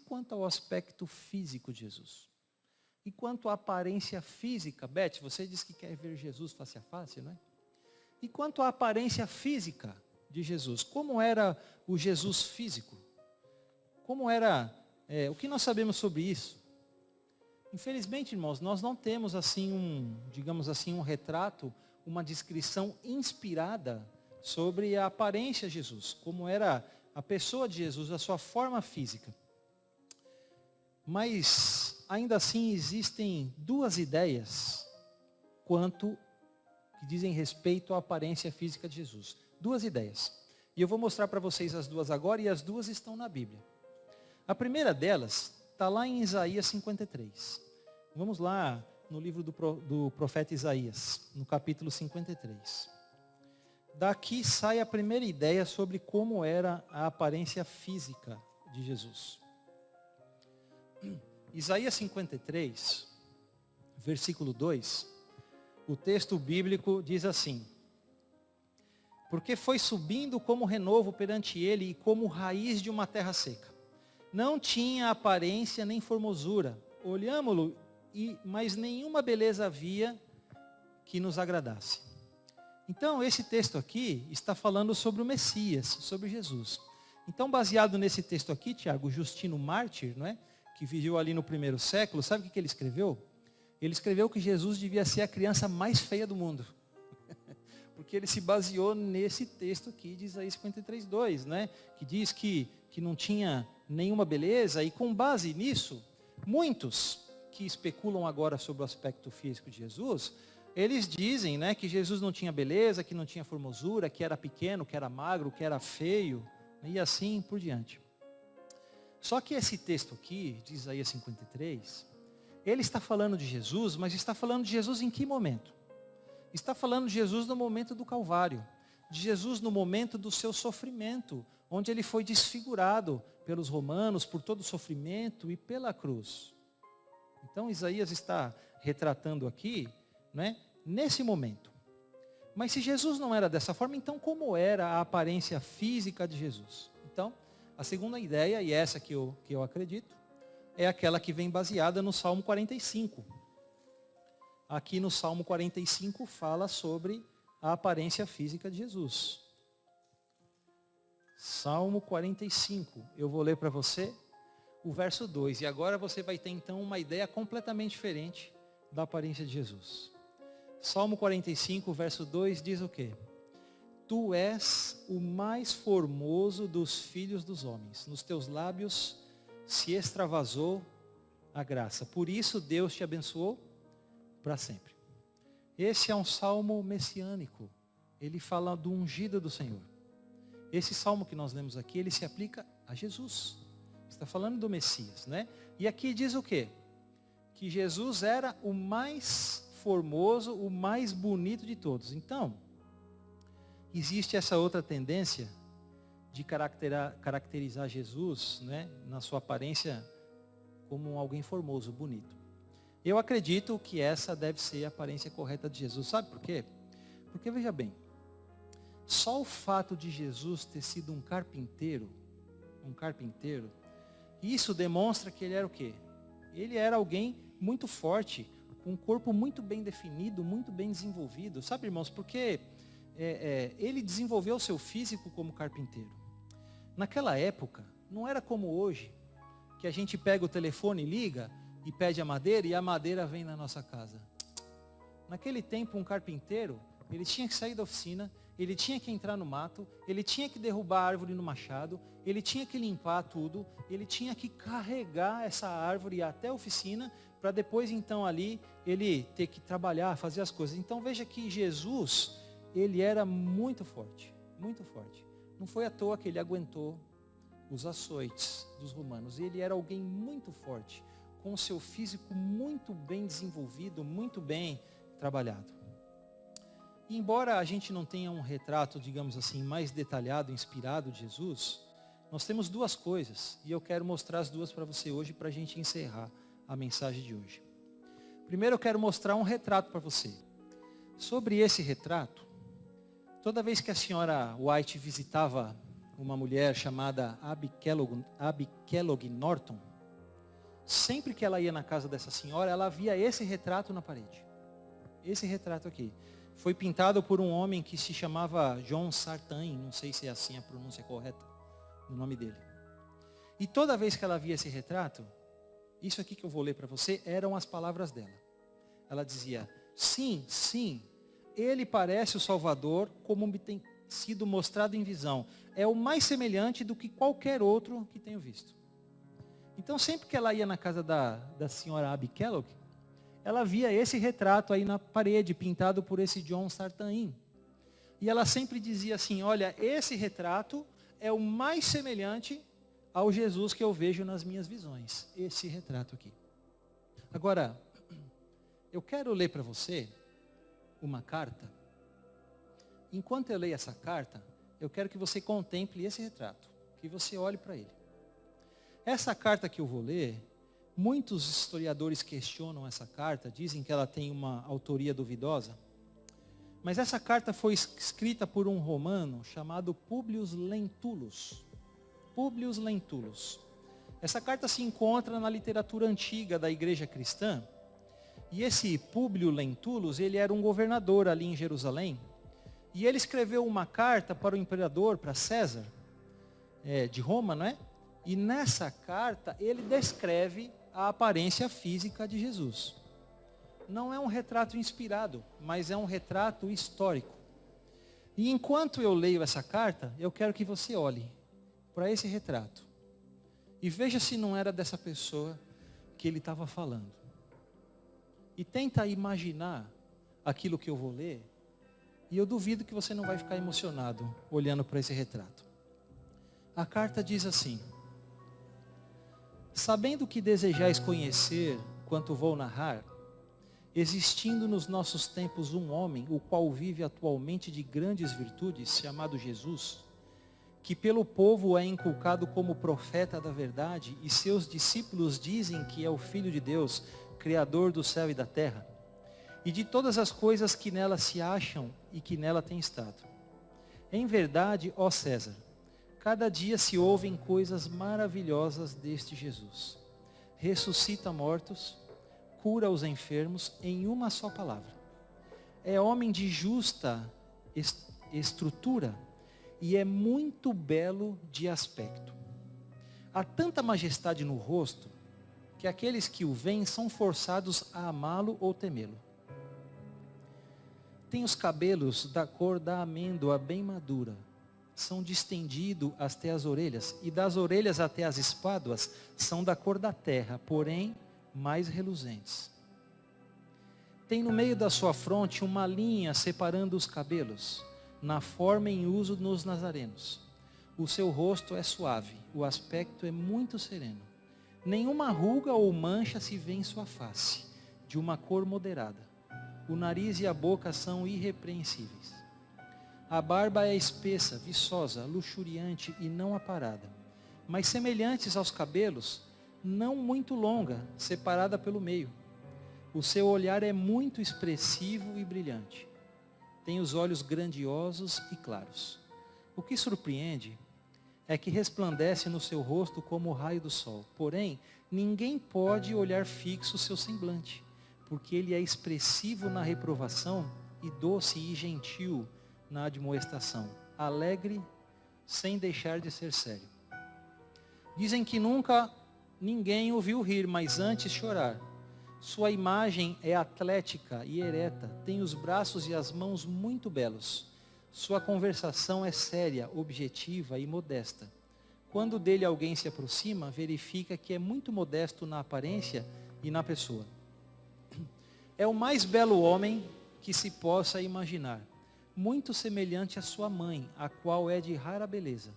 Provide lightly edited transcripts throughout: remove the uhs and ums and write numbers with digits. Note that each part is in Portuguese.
quanto ao aspecto físico de Jesus? E quanto à aparência física? Beth, você disse que quer ver Jesus face a face, não é? E quanto à aparência física de Jesus? Como era o Jesus físico? Como era, o que nós sabemos sobre isso? Infelizmente, irmãos, nós não temos assim digamos assim, um retrato, uma descrição inspirada sobre a aparência de Jesus, como era a pessoa de Jesus, a sua forma física. Mas, ainda assim, existem duas ideias que dizem respeito à aparência física de Jesus. Duas ideias. E eu vou mostrar para vocês as duas agora, e as duas estão na Bíblia. A primeira delas está lá em Isaías 53. Vamos lá no livro do profeta Isaías, no capítulo 53. Daqui sai a primeira ideia sobre como era a aparência física de Jesus. Isaías 53, versículo 2, o texto bíblico diz assim: porque foi subindo como renovo perante ele e como raiz de uma terra seca. Não tinha aparência nem formosura. Olhámo-lo, mas nenhuma beleza havia que nos agradasse. Então, esse texto aqui está falando sobre o Messias, sobre Jesus. Então, baseado nesse texto aqui, Tiago, Justino Mártir, não é? Que viveu ali no primeiro século, sabe o que ele escreveu? Ele escreveu que Jesus devia ser a criança mais feia do mundo. Porque ele se baseou nesse texto aqui de Isaías 53:2, né? Que diz que não tinha nenhuma beleza, e com base nisso, muitos que especulam agora sobre o aspecto físico de Jesus, eles dizem, né, que Jesus não tinha beleza, que não tinha formosura, que era pequeno, que era magro, que era feio, e assim por diante. Só que esse texto aqui, de Isaías 53, ele está falando de Jesus, mas está falando de Jesus em que momento? Está falando de Jesus no momento do Calvário, de Jesus no momento do seu sofrimento, onde ele foi desfigurado pelos romanos, por todo o sofrimento e pela cruz. Então Isaías está retratando aqui, né, nesse momento. Mas se Jesus não era dessa forma, então como era a aparência física de Jesus? Então, a segunda ideia, e essa que eu acredito, é aquela que vem baseada no Salmo 45. Aqui no Salmo 45 fala sobre a aparência física de Jesus. Salmo 45, eu vou ler para você o verso 2. E agora você vai ter então uma ideia completamente diferente da aparência de Jesus. Salmo 45, verso 2 diz o quê? Tu és o mais formoso dos filhos dos homens. Nos teus lábios se extravasou a graça. Por isso Deus te abençoou para sempre. Esse é um salmo messiânico. Ele fala do ungido do Senhor. Esse salmo que nós lemos aqui, ele se aplica a Jesus. Está falando do Messias, né? E aqui diz o quê? Que Jesus era o mais formoso, o mais bonito de todos. Então, existe essa outra tendência de caracterizar Jesus, né, na sua aparência como alguém formoso, bonito. Eu acredito que essa deve ser a aparência correta de Jesus. Sabe por quê? Porque, veja bem, só o fato de Jesus ter sido um carpinteiro, isso demonstra que ele era o quê? Ele era alguém muito forte, com um corpo muito bem definido, muito bem desenvolvido. Sabe, irmãos, porque ele desenvolveu o seu físico como carpinteiro. Naquela época, não era como hoje, que a gente pega o telefone, liga e pede a madeira e a madeira vem na nossa casa. Naquele tempo, um carpinteiro, ele tinha que sair da oficina, ele tinha que entrar no mato, ele tinha que derrubar a árvore no machado, ele tinha que limpar tudo, ele tinha que carregar essa árvore até a oficina, para depois então ali, ele ter que trabalhar, fazer as coisas. Então veja que Jesus, ele era muito forte, muito forte. Não foi à toa que ele aguentou os açoites dos romanos. Ele era alguém muito forte, com o seu físico muito bem desenvolvido, muito bem trabalhado. E embora a gente não tenha um retrato, digamos assim, mais detalhado, inspirado de Jesus, nós temos duas coisas, e eu quero mostrar as duas para você hoje, para a gente encerrar a mensagem de hoje. Primeiro eu quero mostrar um retrato para você. Sobre esse retrato, toda vez que a senhora White visitava uma mulher chamada Abby Kellogg Norton, sempre que ela ia na casa dessa senhora, ela via esse retrato na parede. Esse retrato aqui. Foi pintado por um homem que se chamava John Sartain, não sei se é assim a pronúncia correta do nome dele. E toda vez que ela via esse retrato, isso aqui que eu vou ler para você, eram as palavras dela. Ela dizia, sim, sim, ele parece o Salvador como me tem sido mostrado em visão. É o mais semelhante do que qualquer outro que tenho visto. Então sempre que ela ia na casa da senhora Abby Kellogg, ela via esse retrato aí na parede, pintado por esse John Sartain. E ela sempre dizia assim, olha, esse retrato é o mais semelhante ao Jesus que eu vejo nas minhas visões. Esse retrato aqui. Agora, eu quero ler para você uma carta. Enquanto eu leio essa carta, eu quero que você contemple esse retrato, que você olhe para ele. Essa carta que eu vou ler, muitos historiadores questionam essa carta, dizem que ela tem uma autoria duvidosa. Mas essa carta foi escrita por um romano chamado Publius Lentulus. Publius Lentulus. Essa carta se encontra na literatura antiga da igreja cristã. E esse Publius Lentulus, ele era um governador ali em Jerusalém. E ele escreveu uma carta para o imperador, para César, de Roma, não é? E nessa carta ele descreve a aparência física de Jesus. Não é um retrato inspirado, mas é um retrato histórico. E enquanto eu leio essa carta, eu quero que você olhe para esse retrato. E veja se não era dessa pessoa que ele estava falando. E tenta imaginar aquilo que eu vou ler. E eu duvido que você não vai ficar emocionado olhando para esse retrato. A carta diz assim: sabendo que desejais conhecer quanto vou narrar, existindo nos nossos tempos um homem, o qual vive atualmente de grandes virtudes, chamado Jesus, que pelo povo é inculcado como profeta da verdade, e seus discípulos dizem que é o Filho de Deus, Criador do céu e da terra, e de todas as coisas que nela se acham e que nela têm estado. Em verdade, ó César, cada dia se ouvem coisas maravilhosas deste Jesus. Ressuscita mortos, cura os enfermos em uma só palavra. É homem de justa estrutura e é muito belo de aspecto. Há tanta majestade no rosto que aqueles que o veem são forçados a amá-lo ou temê-lo. Tem os cabelos da cor da amêndoa bem madura, são distendidos até as orelhas, e das orelhas até as espáduas são da cor da terra, porém mais reluzentes. Tem no meio da sua fronte uma linha separando os cabelos, na forma em uso nos nazarenos. O seu rosto é suave, o aspecto é muito sereno. Nenhuma ruga ou mancha se vê em sua face, de uma cor moderada. O nariz e a boca são irrepreensíveis. A barba é espessa, viçosa, luxuriante e não aparada, mas semelhantes aos cabelos, não muito longa, separada pelo meio. O seu olhar é muito expressivo e brilhante. Tem os olhos grandiosos e claros. O que surpreende é que resplandece no seu rosto como o raio do sol. Porém, ninguém pode olhar fixo o seu semblante, porque ele é expressivo na reprovação e doce e gentil na admoestação, alegre sem deixar de ser sério. Dizem que nunca ninguém o viu rir, mas antes chorar. Sua imagem é atlética e ereta, tem os braços e as mãos muito belos. Sua conversação é séria, objetiva e modesta. Quando dele alguém se aproxima, verifica que é muito modesto na aparência e na pessoa. É o mais belo homem que se possa imaginar, muito semelhante à sua mãe, a qual é de rara beleza,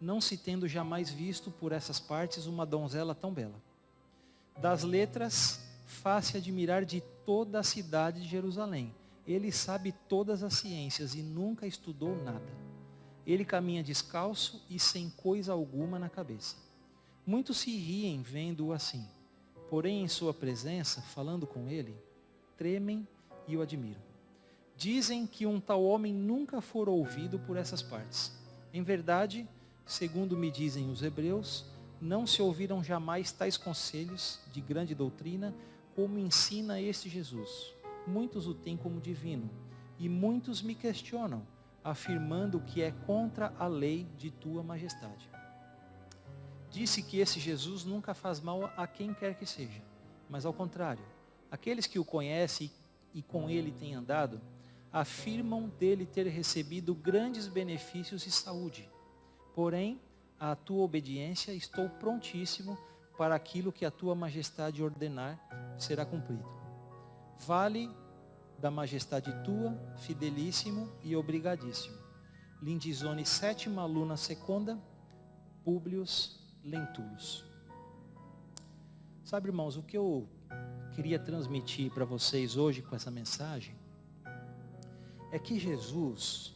não se tendo jamais visto por essas partes uma donzela tão bela. Das letras, faz-se admirar de toda a cidade de Jerusalém. Ele sabe todas as ciências e nunca estudou nada. Ele caminha descalço e sem coisa alguma na cabeça. Muitos se riem vendo-o assim, porém em sua presença, falando com ele, tremem e o admiram. Dizem que um tal homem nunca fora ouvido por essas partes. Em verdade, segundo me dizem os hebreus, não se ouviram jamais tais conselhos de grande doutrina, como ensina este Jesus. Muitos o têm como divino, e muitos me questionam, afirmando que é contra a lei de tua majestade. Disse que esse Jesus nunca faz mal a quem quer que seja, mas ao contrário, aqueles que o conhecem e com ele têm andado, afirmam dele ter recebido grandes benefícios e saúde. Porém, a tua obediência estou prontíssimo para aquilo que a tua majestade ordenar será cumprido. Vale da majestade tua, fidelíssimo e obrigadíssimo. Lindizone sétima luna seconda, Publius Lentulus. Sabe, irmãos, o que eu queria transmitir para vocês hoje com essa mensagem é que Jesus,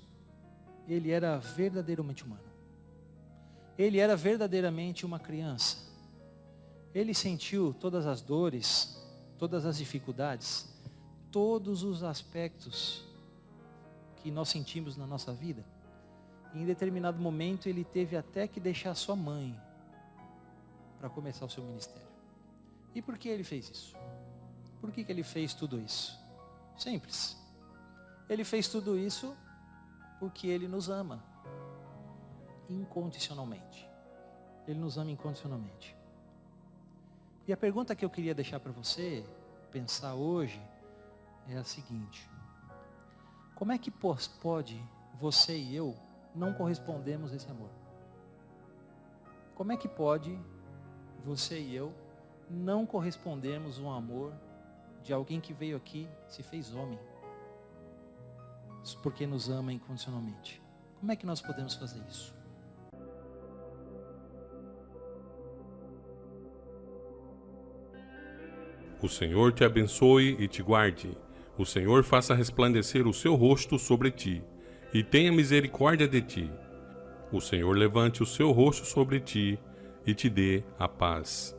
ele era verdadeiramente humano. Ele era verdadeiramente uma criança. Ele sentiu todas as dores, todas as dificuldades, todos os aspectos que nós sentimos na nossa vida. E em determinado momento ele teve até que deixar sua mãe para começar o seu ministério. E por que ele fez isso? Por que ele fez tudo isso? Simples. Ele fez tudo isso porque ele nos ama incondicionalmente. Ele nos ama incondicionalmente. E a pergunta que eu queria deixar para você pensar hoje é a seguinte: como é que pode você e eu não correspondermos a esse amor? Como é que pode você e eu não correspondermos a um amor de alguém que veio aqui, se fez homem, porque nos ama incondicionalmente? Como é que nós podemos fazer isso? O Senhor te abençoe e te guarde. O Senhor faça resplandecer o seu rosto sobre ti e tenha misericórdia de ti. O Senhor levante o seu rosto sobre ti e te dê a paz.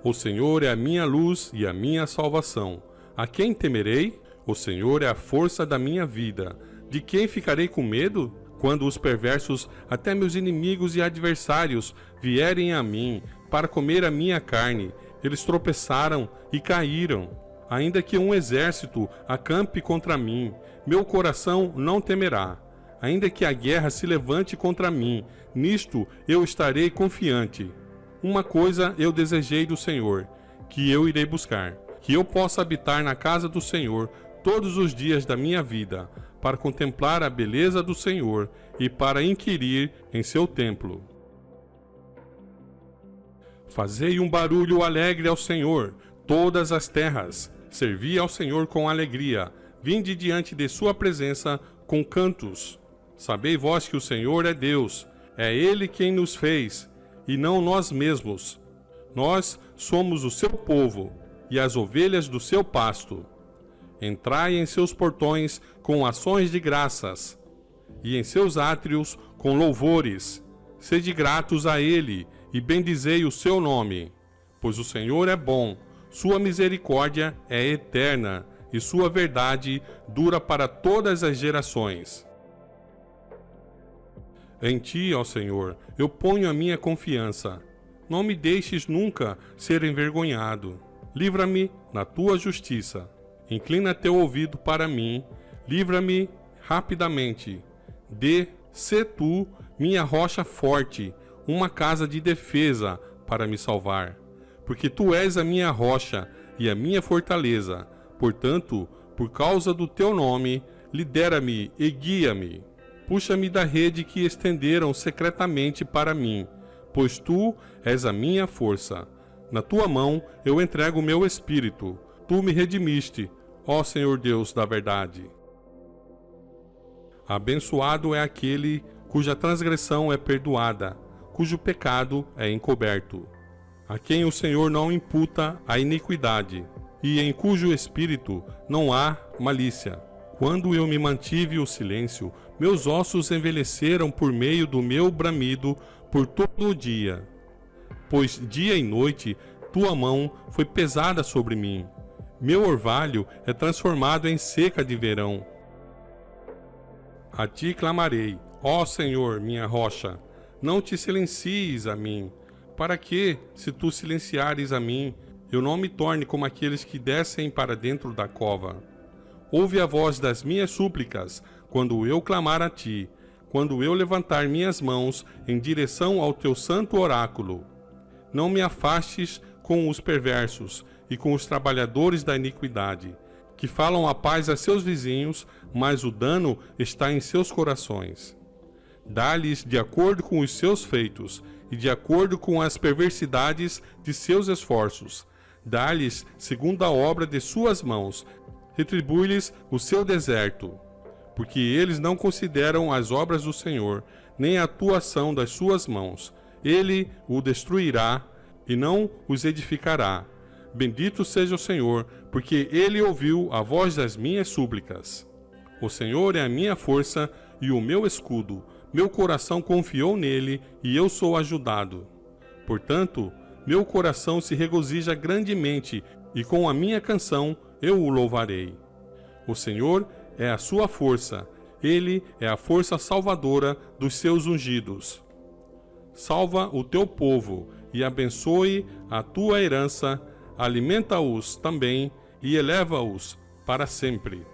O Senhor é a minha luz e a minha salvação. A quem temerei? O Senhor é a força da minha vida. De quem ficarei com medo? Quando os perversos, até meus inimigos e adversários, vierem a mim para comer a minha carne, eles tropeçaram e caíram. Ainda que um exército acampe contra mim, meu coração não temerá. Ainda que a guerra se levante contra mim, nisto eu estarei confiante. Uma coisa eu desejei do Senhor, que eu irei buscar, que eu possa habitar na casa do Senhor todos os dias da minha vida, para contemplar a beleza do Senhor e para inquirir em seu templo. Fazei um barulho alegre ao Senhor, todas as terras. Servi ao Senhor com alegria. Vinde diante de sua presença com cantos. Sabei vós que o Senhor é Deus. É Ele quem nos fez, e não nós mesmos. Nós somos o seu povo, e as ovelhas do seu pasto. Entrai em seus portões com ações de graças, e em seus átrios com louvores. Sede gratos a Ele, e bendizei o seu nome, pois o Senhor é bom, sua misericórdia é eterna, e sua verdade dura para todas as gerações. Em ti, ó Senhor, eu ponho a minha confiança. Não me deixes nunca ser envergonhado. Livra-me na tua justiça. Inclina teu ouvido para mim, livra-me rapidamente. Sê tu minha rocha forte, uma casa de defesa para me salvar. Porque tu és a minha rocha e a minha fortaleza. Portanto, por causa do teu nome, lidera-me e guia-me. Puxa-me da rede que estenderam secretamente para mim, pois tu és a minha força. Na tua mão eu entrego o meu espírito. Tu me redimiste, ó Senhor Deus da verdade. Abençoado é aquele cuja transgressão é perdoada, cujo pecado é encoberto. A quem o Senhor não imputa a iniquidade, e em cujo espírito não há malícia. Quando eu me mantive o silêncio, meus ossos envelheceram por meio do meu bramido por todo o dia. Pois dia e noite tua mão foi pesada sobre mim. Meu orvalho é transformado em seca de verão. A ti clamarei, ó Senhor, minha rocha. Não te silencies a mim. Para que, se tu silenciares a mim, eu não me torne como aqueles que descem para dentro da cova? Ouve a voz das minhas súplicas, quando eu clamar a ti, quando eu levantar minhas mãos em direção ao teu santo oráculo. Não me afastes com os perversos e com os trabalhadores da iniquidade, que falam a paz a seus vizinhos, mas o dano está em seus corações. Dá-lhes de acordo com os seus feitos e de acordo com as perversidades de seus esforços. Dá-lhes segundo a obra de suas mãos. Retribui-lhes o seu deserto, porque eles não consideram as obras do Senhor, nem a atuação das suas mãos. Ele o destruirá e não os edificará. Bendito seja o Senhor, porque ele ouviu a voz das minhas súplicas. O Senhor é a minha força e o meu escudo. Meu coração confiou nele e eu sou ajudado. Portanto, meu coração se regozija grandemente e com a minha canção eu o louvarei. O Senhor é a sua força, ele é a força salvadora dos seus ungidos. Salva o teu povo e abençoe a tua herança, alimenta-os também e eleva-os para sempre.